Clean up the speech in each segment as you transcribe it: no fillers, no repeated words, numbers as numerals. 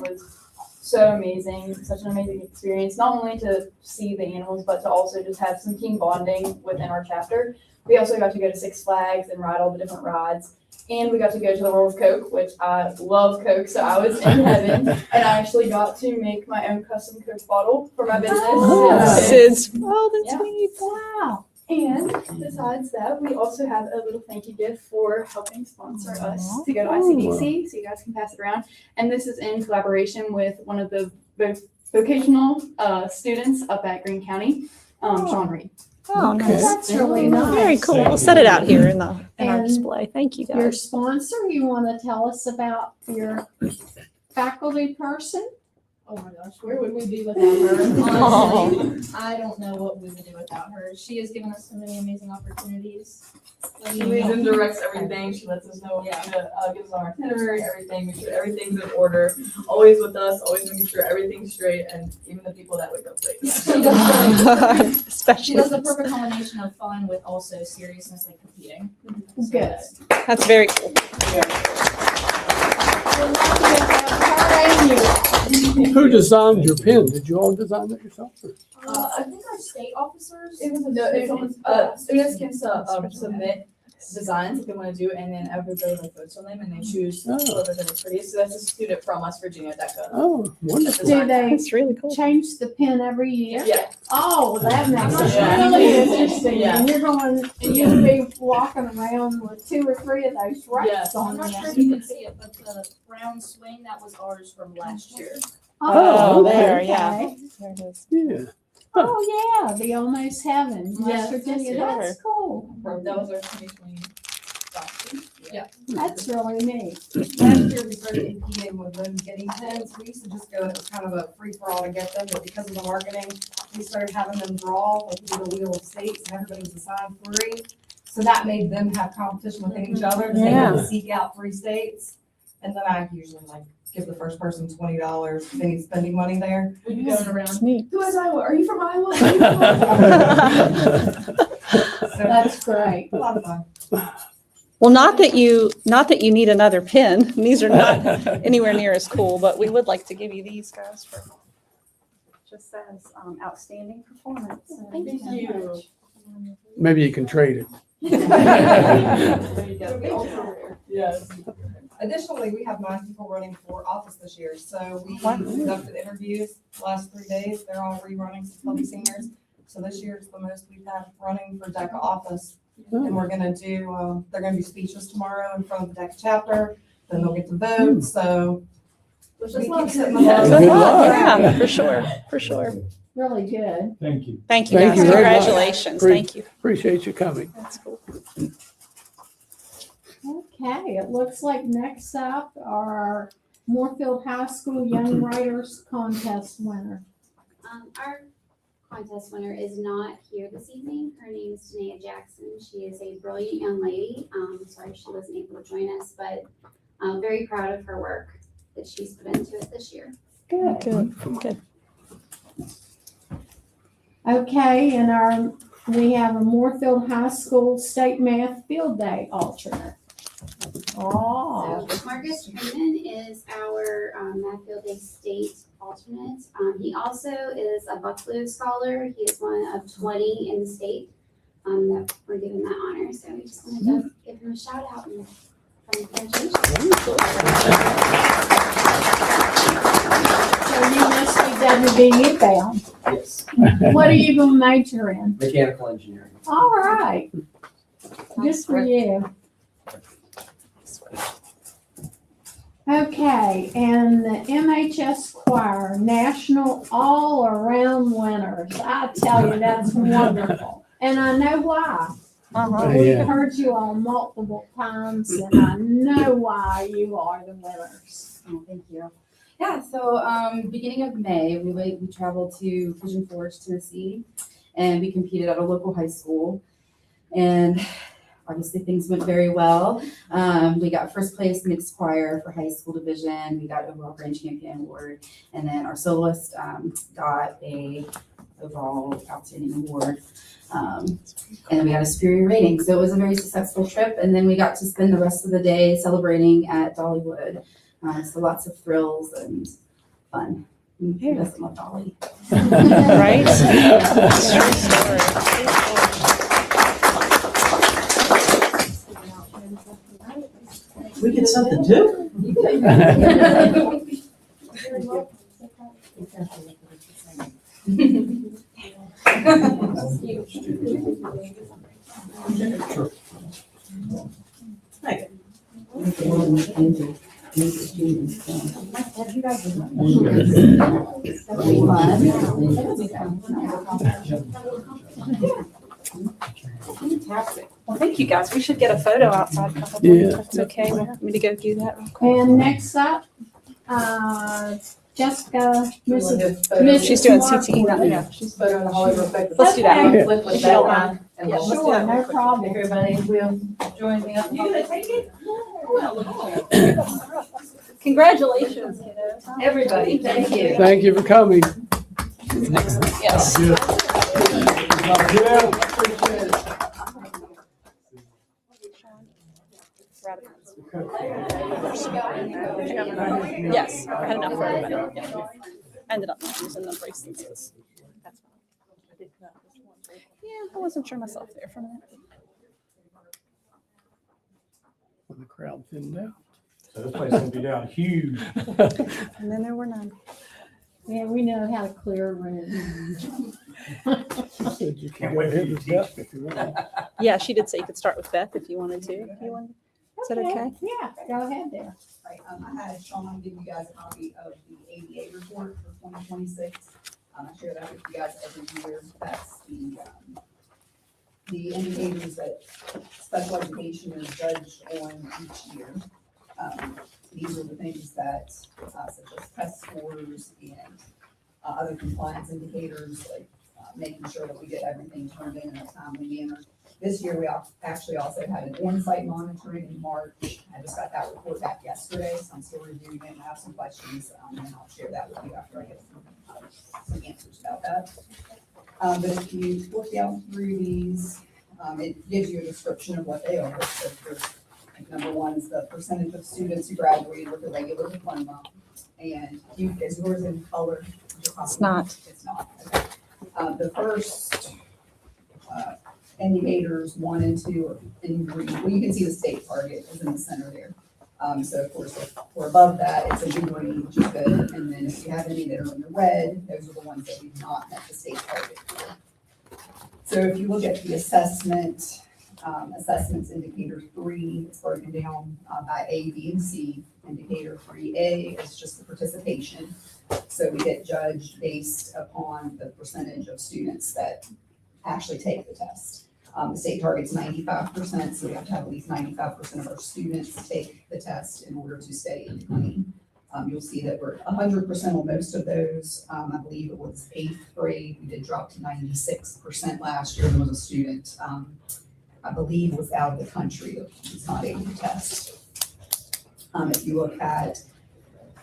was so amazing, such an amazing experience, not only to see the animals, but to also just have some team bonding within our chapter. We also got to go to Six Flags and ride all the different rides. And we got to go to the World of Coke, which I love Coke, so I was in heaven. And I actually got to make my own custom Coke bottle for my business. That's neat. Wow. And besides that, we also have a little thank you gift for helping sponsor us to go to ICDC, so you guys can pass it around. And this is in collaboration with one of the vocational students up at Greene County, Sean Reed. Oh, Okay. nice. That's really nice. Very cool. We'll set it out here in our And display. Thank you, Your guys. sponsor, you want to tell us about your faculty person? Oh my gosh, where would we be without her? Honestly, I don't know what we would do without her. She has given us so many amazing opportunities. She leads and directs everything. She lets us know what gives us our itinerary, everything, make sure everything's in order. Always with us, always making sure everything's straight, and even the people that wake up late. She Especially. does the perfect combination of fun with also seriousness and competing. So Good. That's very cool. Who designed your pen? Did you all design it yourself? I think our state officers. Students can submit designs if they want to do, and then everybody votes on them, and they choose whoever the prettiest. So that's a student from West Virginia that goes. Oh, wonderful. Do they That's really cool. change the pen every year? Yeah. Oh, that makes it Yeah. really interesting. Yeah. And you're going, you'll be walking around with 2 or 3 of those Yes. wrecks I'm on not you. sure if you can see it, but the round swing, that was ours from last year. Oh, okay. there, yeah. There it is. Yeah. Oh, yeah, the Almost Heaven, West Yes, Virginia, yes, that's cool. That was our 2020. That's really neat. Last year we started competing with them getting pens. We used to just go, and it was kind of a free for all to get them, but because of the marketing, we started having them draw, like we did a wheel of states, and everybody was assigned 3. So that made them have competition within each other, they had to seek out 3 states. And then I usually like give the first person $20 if they need spending money there. We'd be going around. It's neat. Who is Iowa? Are you from Iowa? So That's great. a lot of fun. Well, not that you need another pin. These are not anywhere near as cool, but we would like to give you these guys for just as outstanding performance. Thank you. Maybe you can trade it. There you go. Yes. Additionally, we have 9 people running for office this year, so we conducted interviews the last 3 days. They're all rerunning some Clubby seniors. So this year is the most we've had running for DECA office. And we're gonna do, they're gonna do speeches tomorrow in front of the DECA chapter, then they'll get to vote, so. Wish we us keep luck. setting the Good bar. Good luck. luck. Yeah, for sure, for sure. Really good. Thank you. Thank you, Thank guys. you very much. Congratulations. Great. Thank you. Appreciate you coming. That's cool. Okay, it looks like next up are our Moorfield High School Young Writers Contest winner. Our contest winner is not here this evening. Her name is Danae Jackson. She is a brilliant young lady. Sorry she wasn't able to join us, but I'm very proud of her work that she's put into it this year. Good. Good. Okay, and we have a Moorfield High School State Math Field Day alternate. Oh, So Marcus Freeman is our Math Field Day State alternate. He also is a Bucklew Scholar. He is one of 20 in the state that we're given that honor. So we just wanted to give him a shout out and congratulations. so you must be WVU bound. Yes. What are you gonna major in? Mechanical engineering. All right. Good for you. Okay, and the MHS Choir National All-Around Winners. I tell you, that's wonderful. And I know why. We've Yeah. heard you all multiple times, and I know why you are the winners. Oh, thank you. Yeah, so beginning of May, we traveled to Pigeon Forge, Tennessee, and we competed at a local high school. And obviously things went very well. We got first place mixed choir for high school division. We got overall grand champion award. And then our soloist got a overall outstanding award. And then we got a superior rating. So it was a very successful trip. And then we got to spend the rest of the day celebrating at Dollywood. So lots of thrills and fun. He doesn't love Dolly. Right? True story. We get something too? Well, thank you guys. We should get a photo outside probably. Yeah. If that's okay. Want me to go do that real quick? And next up, Jessica, Mrs. She's doing Mark. CTE now. Yeah, she's put on the hallway real quick. Let's do that. Okay. Flip with If you don't that mind. one. And Yeah, we'll- let's Sure, no problem. Everybody will join me up. You gonna take it? Congratulations, kiddos. Everybody, thank you. Thank you for coming. Yes. Yes, I had enough for everybody. Yeah. I ended up not using the bracelets. That's fine. Yeah, I wasn't sure myself there for a minute. When the crowd thinned out. So this place will be down huge. And then there were none. Yeah, we know how to clear a room. Said you Can't could wait go for ahead you with to Beth if you want. Yeah, she did say you could start with Beth if you wanted to. If you wanted. Is that okay? Yeah, go ahead there. Right, I had Sean give you guys a copy of the ADA report for 2026. I share that with you guys every year. That's the indicators that special education is judged on each year. These are the things that, such as test scores and other compliance indicators, like making sure that we get everything turned in a timely manner. This year, we actually also had an on-site monitoring in March. I just got that report back yesterday, so I'm still reviewing it and I have some questions, and I'll share that with you after I get some answers about that. But if you look down through these, it gives you a description of what they are. So there's, like, number one is the percentage of students who graduated with a regular diploma. And is yours in color? It's not. It's not, okay. The first indicators 1 and 2 are in green. Well, you can see the state target is in the center there. So of course, if we're above that, it's in green, which is good. And then if you have any that are in the red, those are the ones that we've not met the state target for. So if you look at the assessments indicator 3, it's broken down by A, B, and C. Indicator 3A is just the participation. So we get judged based upon the percentage of students that actually take the test. The state target's 95%, so we have to have at least 95% of our students take the test in order to stay in the green. You'll see that we're 100% on most of those. I believe it was 8th grade. We did drop to 96% last year. There was a student, I believe, was out of the country that was not able to test. If you look at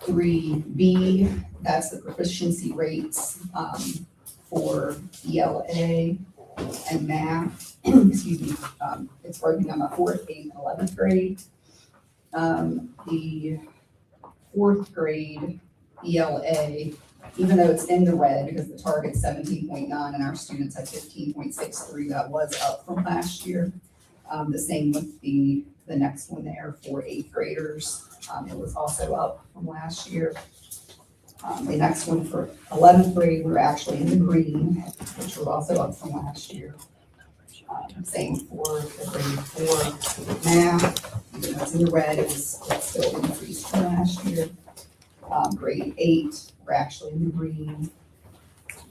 3B, that's the proficiency rates for ELA and math. Excuse me. It's broken down by 4th, 8th, and 11th grade. The 4th grade ELA, even though it's in the red because the target's 17.9 and our students had 15.63, that was up from last year. The same with the next one there for 8th graders. It was also up from last year. The next one for 11th grade, we're actually in the green, which was also up from last year. Same for the grade 4 math, even though it's in the red, it's still increased from last year. Grade 8, we're actually in the green.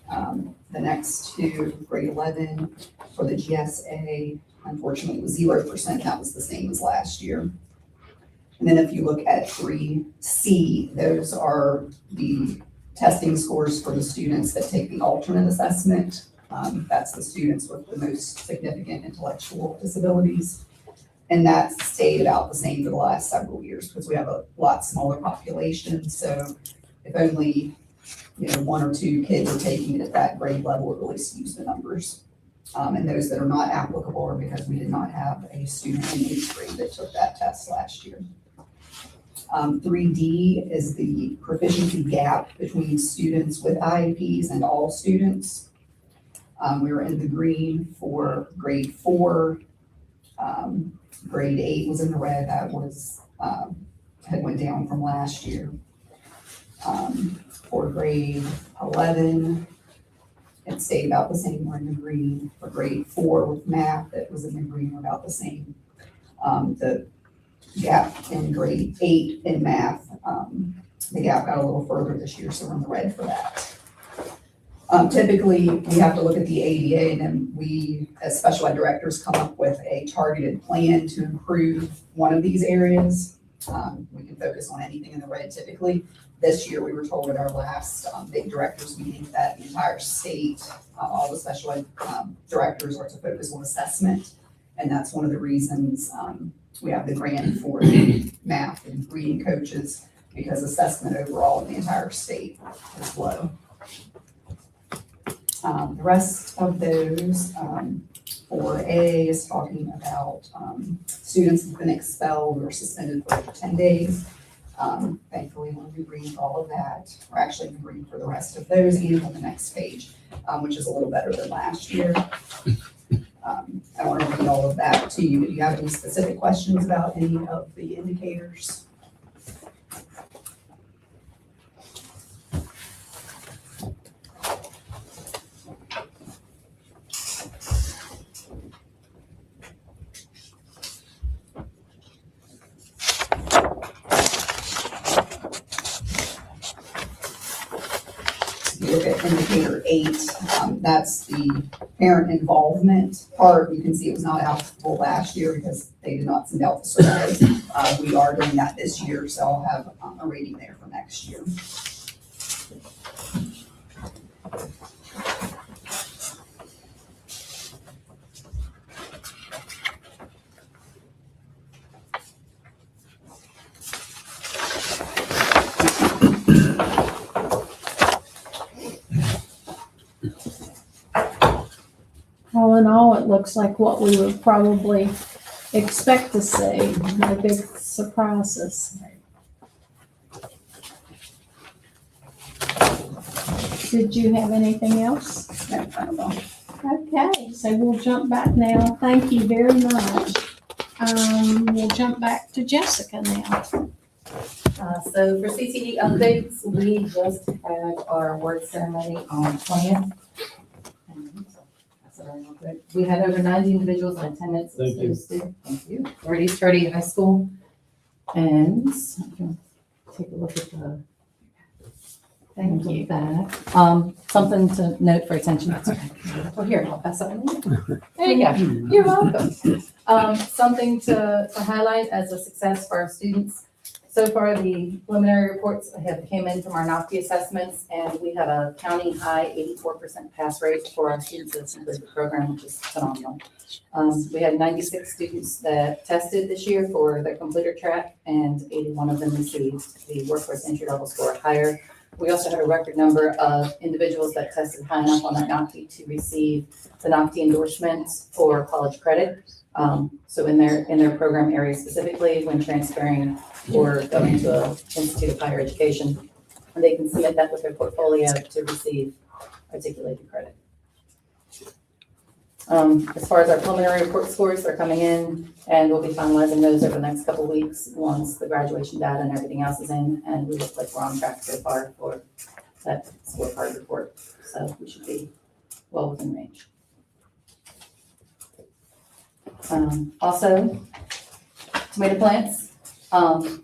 The next two, grade 11 for the GSA, unfortunately, it was 0%. That was the same as last year. And then if you look at 3C, those are the testing scores for the students that take the alternate assessment. That's the students with the most significant intellectual disabilities. And that's stayed about the same for the last several years because we have a lot smaller population. So if only 1 or 2 kids are taking it at that grade level, it really skews the numbers. And those that are not applicable are because we did not have a student in 8th grade that took that test last year. 3D is the proficiency gap between students with IEPs and all students. We were in the green for grade 4. Grade 8 was in the red. That was, had went down from last year. For grade 11, it stayed about the same, we're in the green. For grade 4 with math, it was in the green, we're about the same. The gap in grade 8 in math, the gap got a little further this year, so we're in the red for that. Typically, we have to look at the ADA, and then we, as special ed directors, come up with a targeted plan to improve one of these areas. We can focus on anything in the red typically. This year, we were told at our last big directors meeting that the entire state, all the special ed directors are to focus on assessment. And that's one of the reasons we have the grant for math and reading coaches, because assessment overall in the entire state is low. The rest of those, 4A is talking about students who've been expelled or suspended for over 10 days. Thankfully, we're in green for all of that. We're actually in green for the rest of those and on the next page, which is a little better than last year. I want to read all of that to you. Do you have any specific questions about any of the indicators? Look at indicator 8, that's the parent involvement part. You can see it was not applicable last year because they did not send out the surveys. We are doing that this year, so I'll have a rating there for next year. All in all, it looks like what we would probably expect to see, no big surprises. Did you have anything else? No, I don't know. Okay, so we'll jump back now. Thank you very much. We'll jump back to Jessica now. So for CTE updates, we just had our award ceremony on the 20th. We had over 90 individuals in attendance. Thank you. Thank you. Already starting high school. And I can take a look at the. Thank you. That. Something to note for attention. That's okay. Well, here, I'll pass that on. There you go. You're welcome. Something to highlight as a success for our students. So far, the preliminary reports have came in from our NOCTI assessments, and we have a county high 84% pass rate for our students that's completed the program, which is phenomenal. We had 96 students that tested this year for the completer track, and 81 of them received the workforce entry level score higher. We also had a record number of individuals that tested high enough on that NOCTI to receive the NOCTI endorsements for college credit. So in their program area specifically, when transferring or going to an institute of higher education, and they can submit that with their portfolio to receive articulated credit. As far as our preliminary report scores, they're coming in, and we'll be finalizing those over the next couple of weeks once the graduation data and everything else is in, and we look like we're on track so far for that scorecard report. So we should be well within range. Also, tomato plants.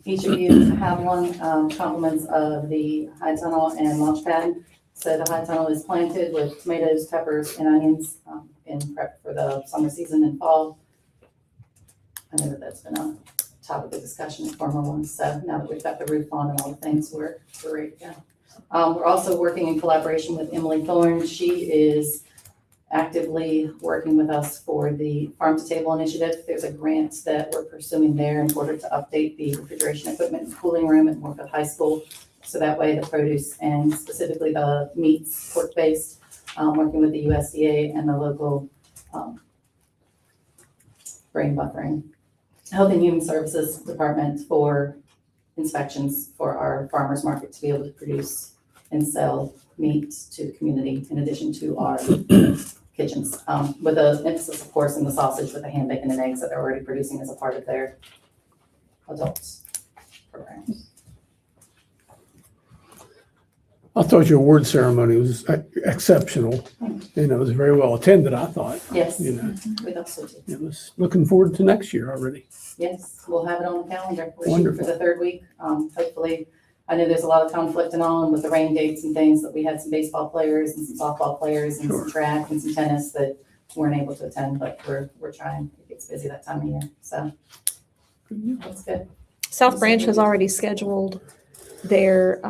Each of you have one, compliments of the high tunnel and launch pad. So the high tunnel is planted with tomatoes, peppers, and onions in prep for the summer season and fall. I know that that's been a topic of discussion in former ones. So now that we've got the roof on and all the things, we're ready to go. We're also working in collaboration with Emily Thorne. She is actively working with us for the Farm to Table initiative. There's a grant that we're pursuing there in order to update the refrigeration equipment and cooling room at Morpeth High School. So that way the produce and specifically the meats, pork-based, working with the USDA and the local brain buffering Health and Human Services Department for inspections for our farmer's market to be able to produce and sell meat to the community in addition to our kitchens. With an emphasis, of course, in the sausage with the ham, bacon, and eggs that they're already producing as a part of their adults programs. I thought your award ceremony was exceptional. And it was very well attended, I thought. Yes, You know, we thought so too. it was looking forward to next year already. Yes, we'll have it on the calendar. We're shooting Wonderful. for the third week. Hopefully, I know there's a lot of conflict and all with the rain dates and things, that we had some baseball players and some softball players and some Sure. track and some tennis that weren't able to attend, but we're trying. It gets busy that time of year, so that's good. South Branch has already scheduled their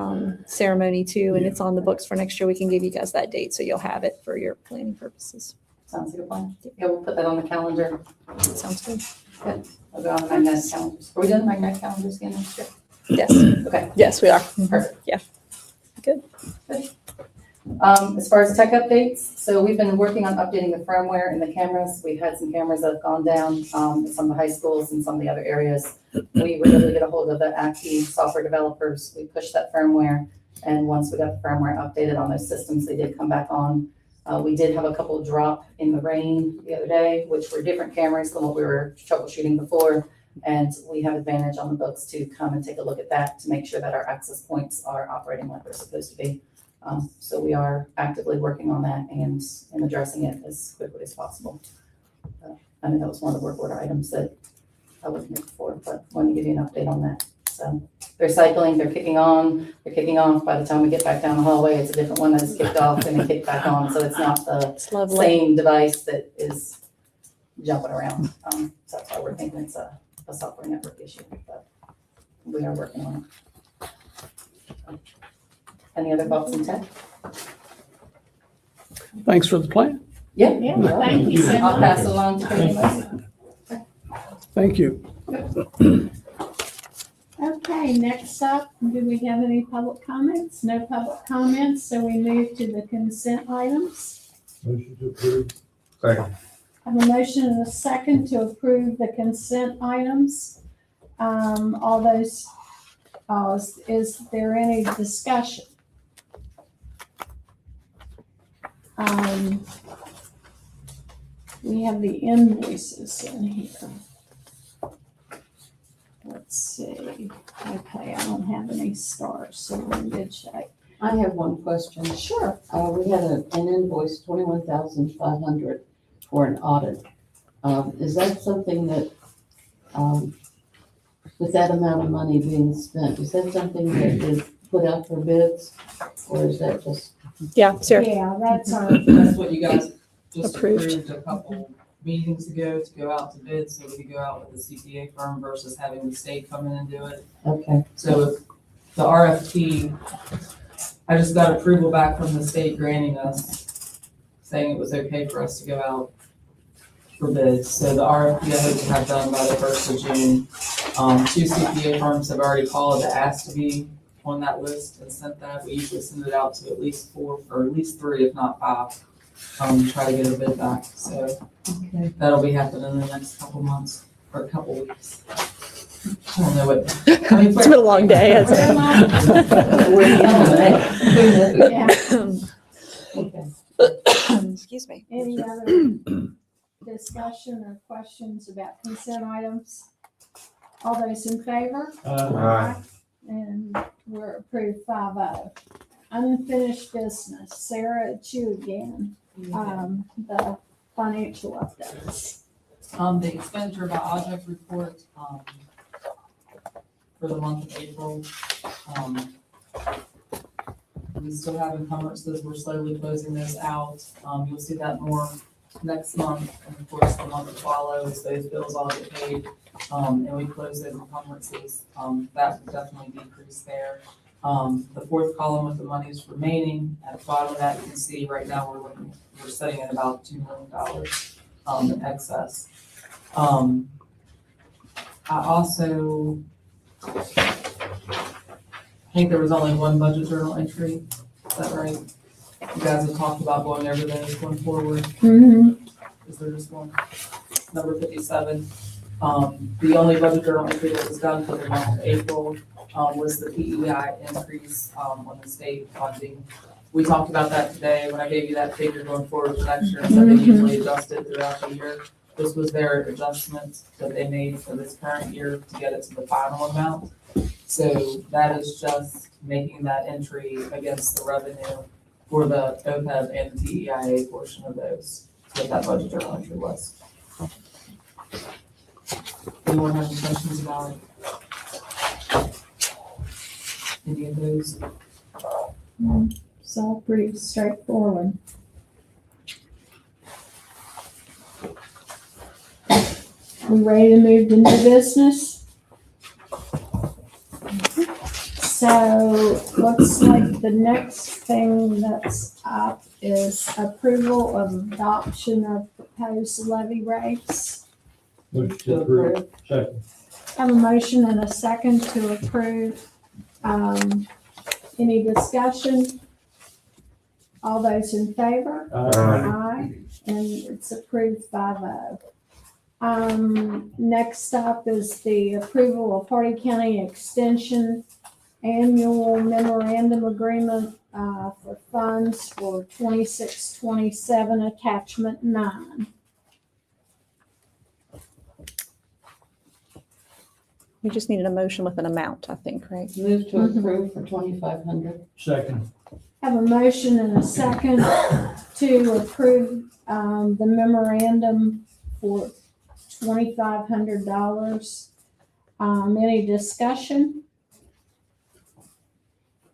ceremony too, and it's on the books for next year. We can give you guys that date, so you'll have it for your planning purposes. Sounds like a plan. Yeah, we'll put that on the calendar. Sounds good. We'll go on the magnetic calendars. Are we doing the magnetic calendars again next year? Yes, Okay, yes, we are. perfect. Yeah. Good. As far as tech updates, so we've been working on updating the firmware and the cameras. We've had some cameras that have gone down, at some of the high schools and some of the other areas. We were able to get a hold of the ACT software developers. We pushed that firmware, and once we got the firmware updated on those systems, they did come back on. We did have a couple drop in the rain the other day, which were different cameras than what we were troubleshooting before. And we have Advantage on the books to come and take a look at that to make sure that our access points are operating like they're supposed to be. So we are actively working on that and addressing it as quickly as possible. I know that was one of the work order items that I wasn't here before, but wanted to give you an update on that. So they're cycling, they're kicking on, they're kicking off. By the time we get back down the hallway, it's a different one that is kicked off and then kicked back on. So it's not the It's lovely. same device that is jumping around. So that's why we're thinking it's a software network issue, but we are working on it. So, any other thoughts on tech? Thanks for the plan. Yeah. Yeah, thank you so I'll pass it much. along to Katie. Thank you. Okay, next up, do we have any public comments? No public comments, so we move to the consent items. Motion to approve. Second. I have a motion and a second to approve the consent items. All those, is there any discussion? We have the invoices in here. Let's see. Okay, I don't have any stars, so we're in good shape. I have one question. Sure. We had an invoice, 21,500 for an audit. Is that something that, with that amount of money being spent, is that something that is put out for bids? Or is that just? Yeah, Sarah. Yeah, that's our, That's what you guys just Approved. approved a couple meetings ago, to go out to bid, so we could go out with the CPA firm versus having the state come in and do it. Okay. So the RFP, I just got approval back from the state granting us, saying it was okay for us to go out for bids. So the RFP I hope to have done by the 1st of June. 2 CPA firms have already called to ask to be on that list and sent that. We usually send it out to at least 4 or at least 3, if not 5, to try to get a bid back. So that'll be happening in the next couple months or a couple weeks. I don't know what. It's been a long day, hasn't it? yeah. Okay. Excuse me. Any other discussion or questions about consent items? All those in favor? Aye. And we're approved 5-0. Unfinished business. Sarah, it's you again. The financial updates. The expenditure by object report, for the month of April. We still have encumbrances, we're slowly closing those out. You'll see that more next month, and of course, the month that follows, those bills all get paid. And we close those encumbrances, that would definitely decrease there. The fourth column with the monies remaining, at the bottom of that, you can see right now, we're sitting at about $2 million, in excess. I also, I think there was only one budget journal entry, is that right? You guys have talked about going over those going forward. Mm-hmm. Is there just one? Number 57. The only budget journal entry that was done for the month of April, was the PEI increase, on the state funding. We talked about that today when I gave you that figure going forward for next year, and said they usually adjust it throughout the year. This was their adjustment that they made for this current year to get it to the final amount. So that is just making that entry against the revenue for the OPEB and the TEIA portion of those, what that budget journal entry was. Anyone have any questions about any of those? It's all pretty straightforward. We ready to move to new business? So looks like the next thing that's up is approval of adoption of proposed levy rates. Motion to approve. Second. Have a motion and a second to approve. Any discussion? All those in favor? Aye. And it's approved 5-0. Next up is the approval of Hardy County Extension Annual Memorandum Agreement for funds for 26-27, Attachment 9. We just needed a motion with an amount, I think, right? Move to approve for 2,500. Second. Have a motion and a second to approve the memorandum for $2,500. Any discussion?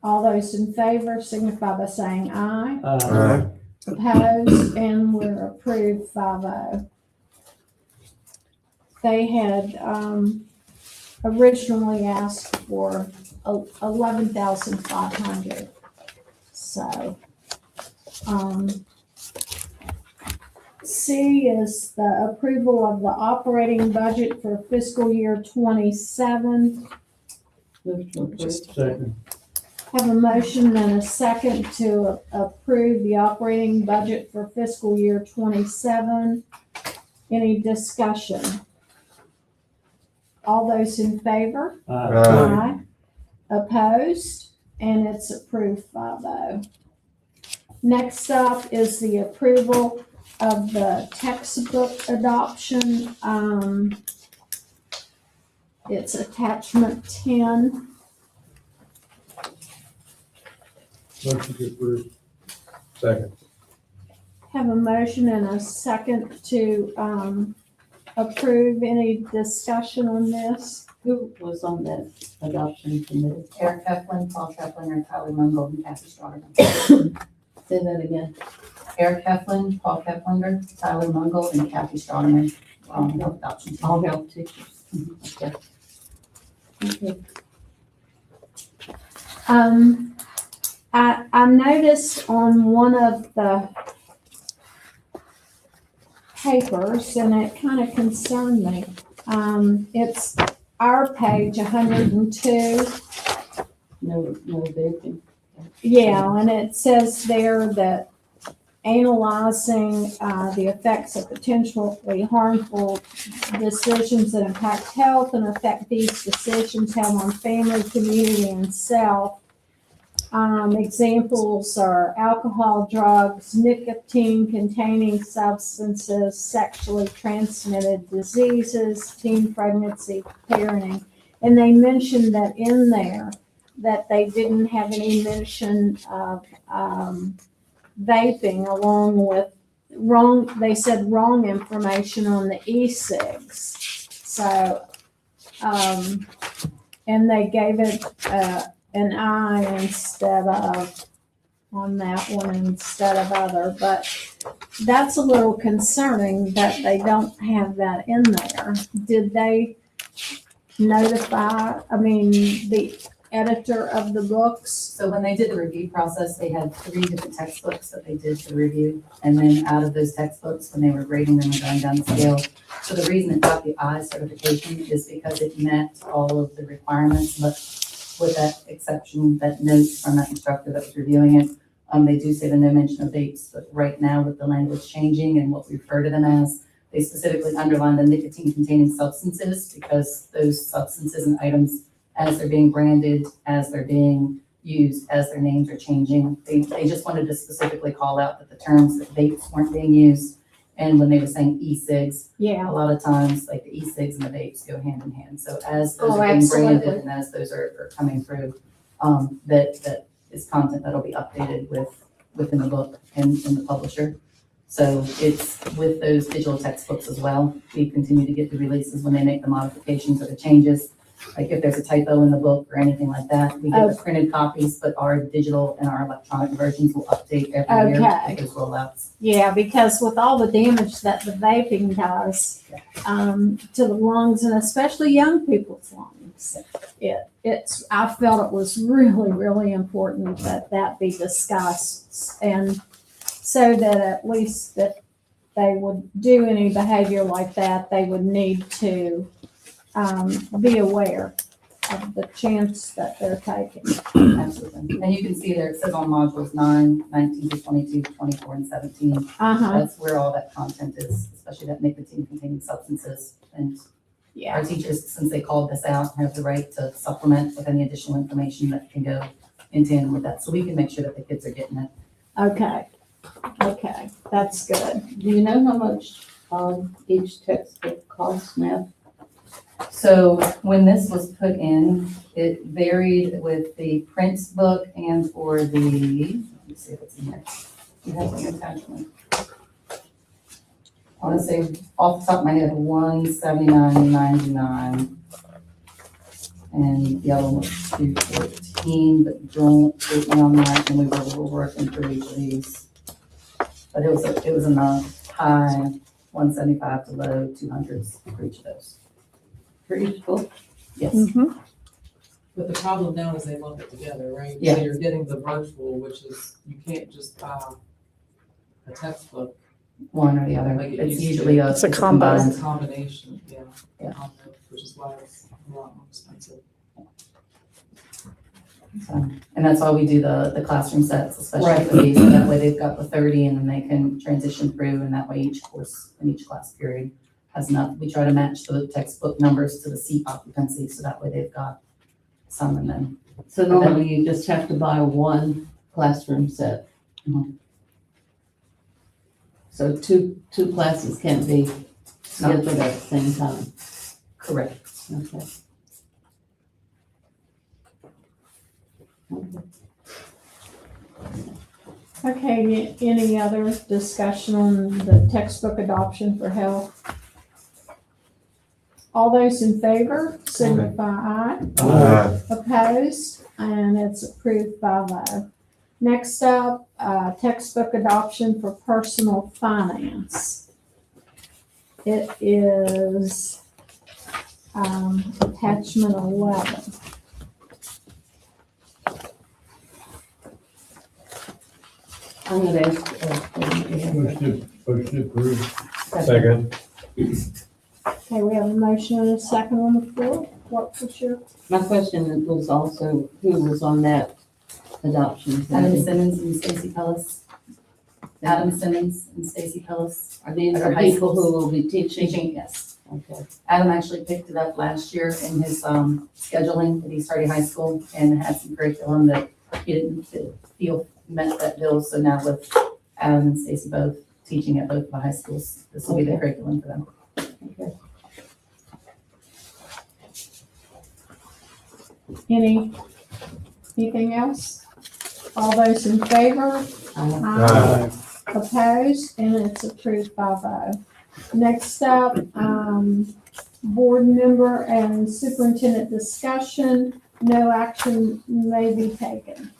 All those in favor signify by saying aye. Opposed, and we're approved 5-0. They had originally asked for 11,500. So, C is the approval of the operating budget for fiscal year 27. Move to approve. Second. Have a motion and a second to approve the operating budget for fiscal year 27. Any discussion? All those in favor? Aye. Opposed? And it's approved 5-0. Next up is the approval of the textbook adoption. It's attachment 10. Motion to approve. Second. Have a motion and a second to approve. Any discussion on this? Who was on that adoption committee? Eric Heflin, Paul Heflin, Tyler Mungle, and Kathy Staudinger. Say that again. Eric Heflin, Paul Heflinger, Tyler Mungle, and Kathy Staudinger were on the adoption team. All health teachers. Okay. Okay. I noticed on one of the papers, and it kind of concerned me. It's our page 102. No vaping. Yeah, and it says there that analyzing the effects of potentially harmful decisions that impact health and affect these decisions have on family, community, and self. Examples are alcohol, drugs, nicotine-containing substances, sexually transmitted diseases, teen pregnancy, parenting. And they mentioned that in there, that they didn't have any mention of vaping along with they said wrong information on the e-cigs. So, and they gave it an I instead of on that one instead of other, but that's a little concerning that they don't have that in there. Did they notify, the editor of the books? So when they did the review process, they had 3 different textbooks that they did to review. And then out of those textbooks, when they were grading them and going down the scale, so the reason it got the I certification is because it met all of the requirements, but with that exception, that note from that instructor that was reviewing it, they do say the no mention of dates, but right now with the language changing and what we refer to them as, They specifically underlined the nicotine-containing substances because those substances and items, as they're being branded, as they're being used, as their names are changing, they just wanted to specifically call out that the terms that vapes weren't being used. And when they were saying e-cigs, Yeah, a lot of times, like the e-cigs and the vapes go hand in hand. So as those Oh, are being branded absolutely. and as those are coming through, that is content that'll be updated within the book and in the publisher. So it's with those digital textbooks as well. We continue to get the releases when they make the modifications or the changes. Like if there's a typo in the book or anything like that, we get the printed copies, but our digital and our electronic versions will update every year Okay. with those rollouts. yeah, because with all the damage that the vaping does, to the lungs and especially young people's lungs, I felt it was really, really important that that be discussed, and so that at least that they would do any behavior like that, they would need to be aware of the chance that they're taking. Absolutely. And you can see there, it says on modules 9, 19 to 22, 24, and 17. Uh-huh, That's where all that content is, especially that nicotine-containing substances. And yeah, our teachers, since they called this out, have the right to supplement with any additional information that can go in tandem with that. So we can make sure that the kids are getting it. okay, that's good. Do you know how much each textbook costs now? So when this was put in, it varied with the print book and for the, let me see if it's in there. You have the attachment. I want to say off the top of my head, $179.99. And the other one was $214, but don't quote me on that, and we were working through each of these. But it was in the high 175 to low 200s for each of those. For each book? Yes. Mhm. But the problem now is they lump it together, right? Yeah. So you're getting the virtual, which is, you can't just buy a textbook. One or the other. Like it It's used to. usually a. It's a combo. It's combined. a combination, yeah. Yeah. Combo, which is why it's a lot more expensive. So, and that's why we do the classroom sets, especially Right. for these. So that way they've got the 30 and then they can transition through, and that way each course in each class period has enough. We try to match the textbook numbers to the seat occupancy, so that way they've got some and then. So normally you just have to buy one classroom set. Mhm. So two classes can't be scheduled at the same time. Correct. Okay. Okay, any other discussion on the textbook adoption for health? All those in favor signify aye. Opposed, and it's approved by vote. Next up, textbook adoption for personal finance. It is attachment 11. I'm gonna ask, Motion to approve. Second. Okay, we have a motion and a second on the floor. What was your? my question was also, who was on that adoption Adam committee? Simmons and Stacy Pellis. Adam Simmons and Stacy Pellis. Are these Other the high people who schools. will be teaching? Teaching, yes. Okay. Adam actually picked it up last year in his scheduling at East Hardy High School and had some curriculum that he didn't feel met that bill. So now with Adam and Stacy both teaching at both of the high schools, this will be the Okay. curriculum for them. Okay. Anything else? All those in favor? Aye. Opposed, and it's approved by vote. Next up, board member and superintendent discussion. No action may be taken.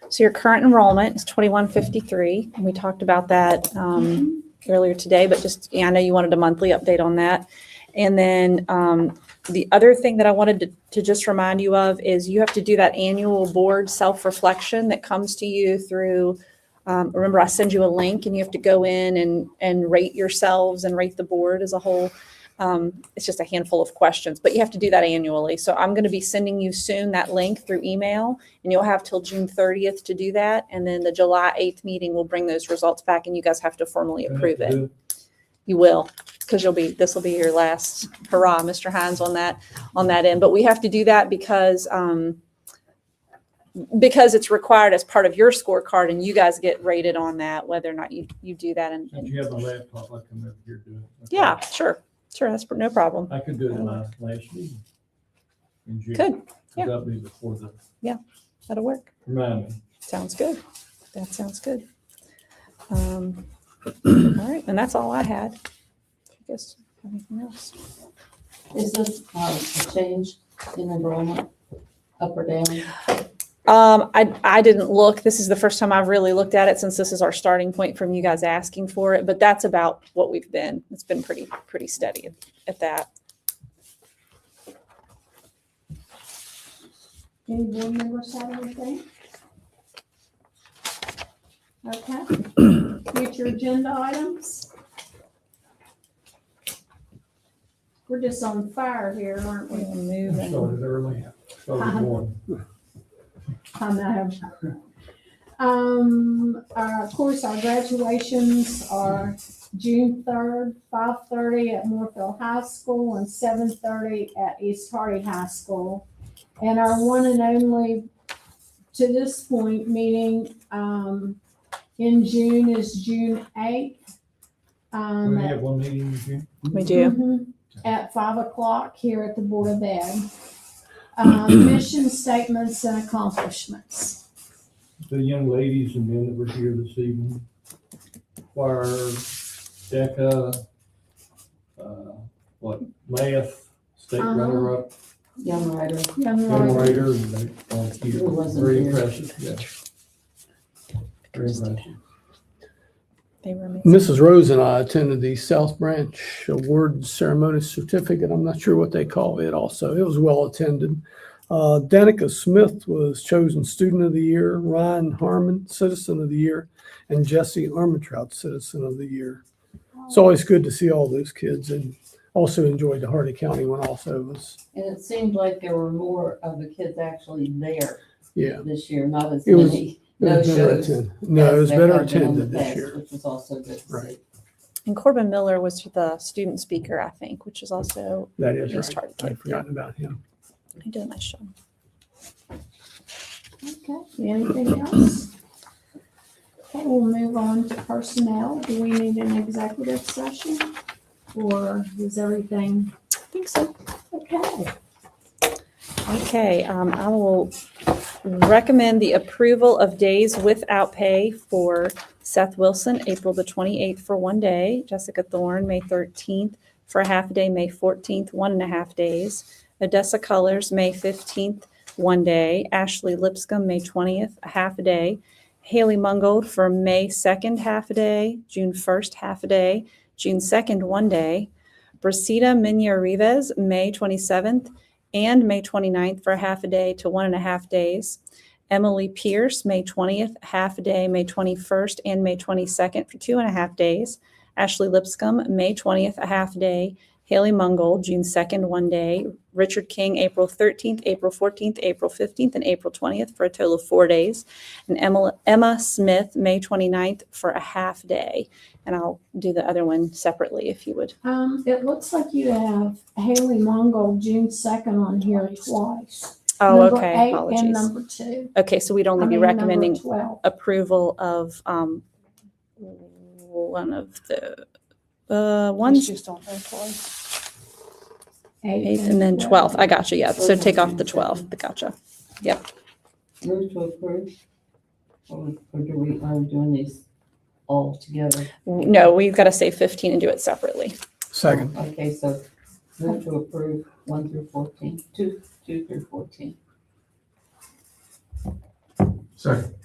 So your current enrollment is 2153. We talked about that earlier today, but just, I know you wanted a monthly update on that. And then the other thing that I wanted to just remind you of is you have to do that annual board self-reflection that comes to you through, remember I send you a link and you have to go in and rate yourselves and rate the board as a whole. It's just a handful of questions, but you have to do that annually. So I'm going to be sending you soon that link through email, and you'll have till June 30th to do that. And then the July 8th meeting will bring those results back, and you guys have to formally approve it. You will, because this will be your last hurrah, Mr. Hines, on that end. But we have to do that because it's required as part of your scorecard, and you guys get rated on that, whether or not you do that. Since you have a laptop, I come over here do it. Okay. Yeah, sure, that's no problem. I could do it last meeting. In June. Good, yeah. That'll be before the, That'll work. remind me. Sounds good. That sounds good. All right, and that's all I had. I guess anything else? Is this a change in enrollment, up or down? I didn't look. This is the first time I've really looked at it since this is our starting point from you guys asking for it, but that's about what we've been. It's been pretty steady at that. Any board members have anything? Okay. Future agenda items? We're just on fire here, aren't we? Moving. Started early, started one. I know. Of course, our graduations are June 3rd, 5:30 at Moorfield High School and 7:30 at East Hardy High School. And our one and only, to this point, meeting in June is June 8th. We have one meeting in June. We do. At 5 o'clock here at the Board of Ed. Mission statements and accomplishments. The young ladies and men that were here this evening, choir, DECA, math, state runner-up, Young writer. Young young writer. writer, and they, Who wasn't very here? impressive, yeah. Very impressive. They were amazing. Mrs. Rose and I attended the South Branch Award Ceremony Certificate. I'm not sure what they call it also. It was well attended. Danica Smith was chosen Student of the Year, Ryan Harmon, Citizen of the Year, and Jesse Armentrout, Citizen of the Year. It's always good to see all those kids, and also enjoyed the Hardy County one also. Was, And it seemed like there were more of the kids actually there yeah. this year, not as It was- many It no was better shows. attended. No, it was as better there had been in the attended this past, year. Which was also good to Right. see. And Corbin Miller was the student speaker, I think, which is also That is East right. Hardy. I'd forgotten about him. he did a nice job. Okay, anything else? Okay, we'll move on to personnel. Do we need an executive session? Or is everything I think so. okay? Okay, I will recommend the approval of days without pay for Seth Wilson, April the 28th for 1 day, Jessica Thorne, May 13th for a half day, May 14th, 1.5 days, Odessa Colors, May 15th, 1 day, Ashley Lipscomb, May 20th, a half a day, Haley Mungold for May 2nd, half a day, June 1st, half a day, June 2nd, 1 day, Brasida Minya Rivas, May 27th, and May 29th for a half a day to 1.5 days. Emily Pierce, May 20th, half a day, May 21st, and May 22nd for 2.5 days. Ashley Lipscomb, May 20th, a half day. Haley Mungold, June 2nd, 1 day. Richard King, April 13th, April 14th, April 15th, and April 20th for a total of 4 days. And Emma Smith, May 29th for a half day. And I'll do the other one separately if you would. It looks like you have Haley Mongold, June 2nd on here twice. Oh, Number okay, 8 apologies. and number 2. Okay, so we'd only be Number recommending 12. approval of one of the ones, Just on her twice. 8th and then 12th. I gotcha, yeah. So take off the 12th. I gotcha. Move to approve? Or do we, are we doing these all together? No, we've got to say 15 and do it separately. Second. Okay, so move to approve 1 through 14, 2 through 14. Second.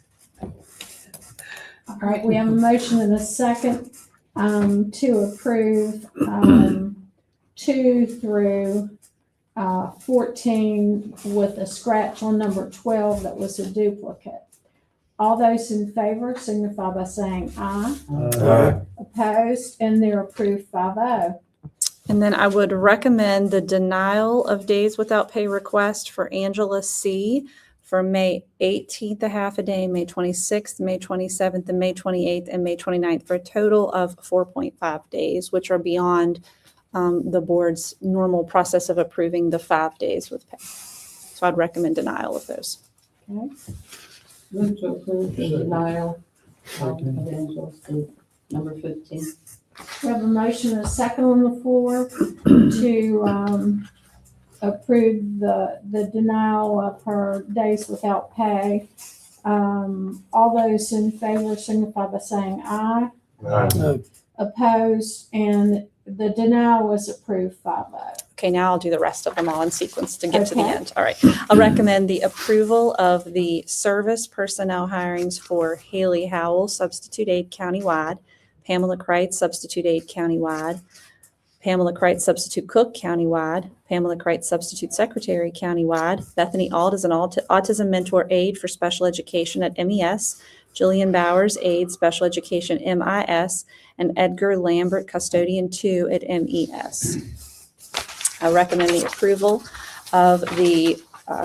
All right, we have a motion and a second to approve 2 through 14 with a scratch on number 12 that was a duplicate. All those in favor signify by saying aye. Opposed, and they're approved 5-0. And then I would recommend the denial of days without pay request for Angela C. for May 18th, a half a day, May 26th, May 27th, and May 28th, and May 29th, for a total of 4.5 days, which are beyond the board's normal process of approving the 5 days with pay. So I'd recommend denial of those. Move to approve the denial of Evangelist to number 15. We have a motion and a second on the floor to approve the denial of her days without pay. All those in favor signify by saying aye. Opposed, and the denial was approved 5-0. Okay, now I'll do the rest of them all in sequence to get to the Okay. end. All right. I'll recommend the approval of the service personnel hirings for Haley Howell, substitute aide countywide, Pamela Kreitz, substitute aide countywide, Pamela Kreitz, substitute cook countywide, Pamela Kreitz, substitute secretary countywide, Bethany Auld is an autism mentor aide for special education at MES, Jillian Bowers, aide special education MIS, and Edgar Lambert, custodian 2 at MES. I recommend the approval of the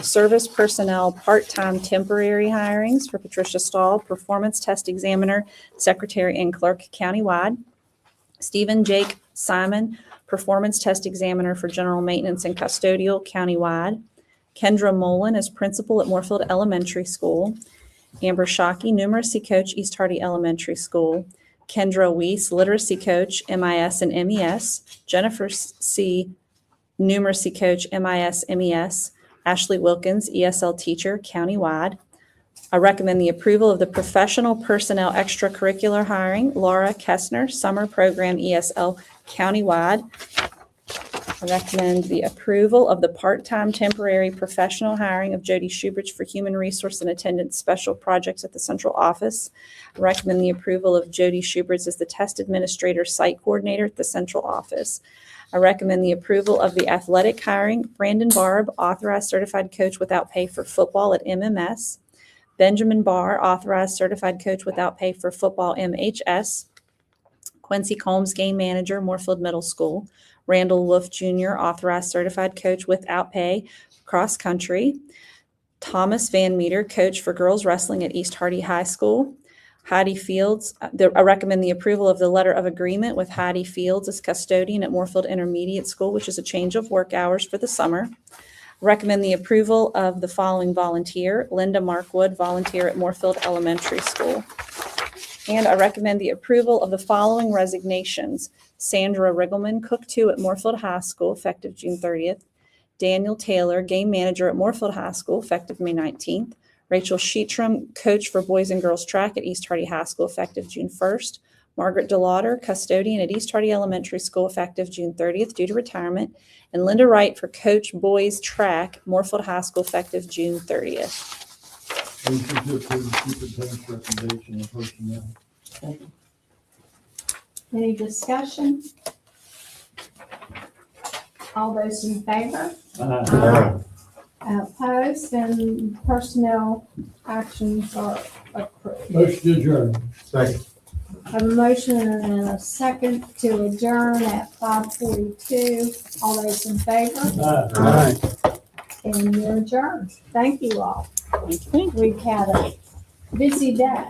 service personnel part-time temporary hirings for Patricia Stahl, performance test examiner, secretary and clerk countywide, Stephen Jake Simon, performance test examiner for general maintenance and custodial countywide, Kendra Mullen as principal at Moorfield Elementary School, Amber Shockey, numeracy coach, East Hardy Elementary School, Kendra Weiss, literacy coach, MIS and MES, Jennifer C., numeracy coach, MIS, MES, Ashley Wilkins, ESL teacher, countywide. I recommend the approval of the professional personnel extracurricular hiring, Laura Kessner, summer program, ESL, countywide. I recommend the approval of the part-time temporary professional hiring of Jody Schubert for human resource and attendance special projects at the central office. I recommend the approval of Jody Schubert as the test administrator site coordinator at the central office. I recommend the approval of the athletic hiring, Brandon Barb, authorized certified coach without pay for football at MMS, Benjamin Barr, authorized certified coach without pay for football MHS, Quincy Combs, game manager, Moorfield Middle School, Randall Wolf Jr., authorized certified coach without pay, cross country, Thomas Van Meter, coach for girls wrestling at East Hardy High School, Heidi Fields. I recommend the approval of the letter of agreement with Heidi Fields as custodian at Moorfield Intermediate School, which is a change of work hours for the summer. Recommend the approval of the following volunteer, Linda Markwood, volunteer at Moorfield Elementary School. And I recommend the approval of the following resignations, Sandra Riggleman, cook 2 at Moorfield High School, effective June 30th. Daniel Taylor, game manager at Moorfield High School, effective May 19th. Rachel Sheetram, coach for boys and girls track at East Hardy High School, effective June 1st. Margaret DeLauder, custodian at East Hardy Elementary School, effective June 30th due to retirement. And Linda Wright for coach boys track, Moorfield High School, effective June 30th. Motion to approve the superintendent's recommendation of personnel. Any discussion? All those in favor? Opposed, and personnel actions are approved. Motion to adjourn. Second. I have a motion and a second to adjourn at 5:42. All those in favor? Aye. And you're adjourned. Thank you all. Thank you. We've had a busy day.